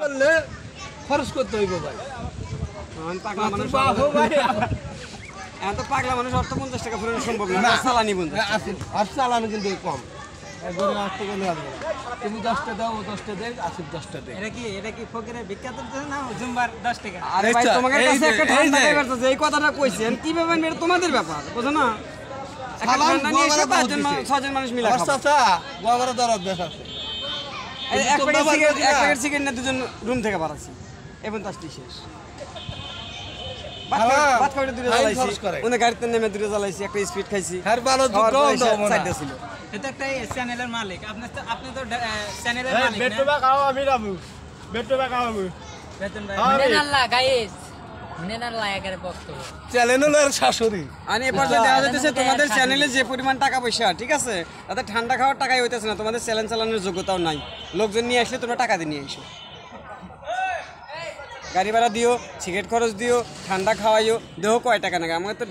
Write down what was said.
করলে খরচ করতে হইব ভাই। পাগলা মানুষ এত পাগলা মানুষ অর্থ 50 টাকা ফুরানো সম্ভব না। চালানি 50 আর চালানো কিন্তু কম। একবারে 8 টাকা নেওয়া যাবে। তুমি 10টা দাও, ও 10টা দেয়, আসিফ 10টা দেয়। এটা কি ফকিরের বিখ্যাত না জুম্বার 10 টাকা? আরে ভাই তোমাদের কাছে একটা ঠান্ডা ব্যাপার আছে, এই কথাটা কইছেন কিভাবে এটা তোমাদের ব্যাপার বুঝো না। একটা ঠান্ডা নিয়ে এসে 5 জন মানুষ মিলে খাবে। চাচা গোয়াবারে দরদ দেশ আছে। এক প্যাকেট সিগারেট না দুজন রুম থেকে বাড়াচ্ছি এবং তাসটি শেষ। বাত খাওয়াটা দূরে জ্বালাইছি, ওদের গাড়িতে নেমে দূরে জ্বালাইছি, একটা স্পিড খাইছি। আর ভালো দুধ চারটা ছিল। এটা একটা চ্যানেলের মালিক, আপনি তো চ্যানেলের মালিক না? বেটুবা খাও আমি রামু বেটুবা খাও আমি বেতন ভাই মিনাল্লাহ গাইস মিনাল্লাহ একের বক্তব্য চ্যানেলের শাশুড়ি। আর এ পর্যায়ে দেখা যাচ্ছে তোমাদের চ্যানেলে যে পরিমাণ টাকা পয়সা, ঠিক আছে, তাতে ঠান্ডা খাওয়ার টাকাই হইতেছে না, তোমাদের চ্যানেল চালানোর যোগ্যতাও নাই। লোকজন নিয়ে আসলে তোমরা টাকা দিয়ে নিয়ে এসো, গাড়ি ভাড়া দিও, সিগারেট খরচ দিও, ঠান্ডা খাওয়াইও, দেহ কয় টাকা নাকি আমাকে তো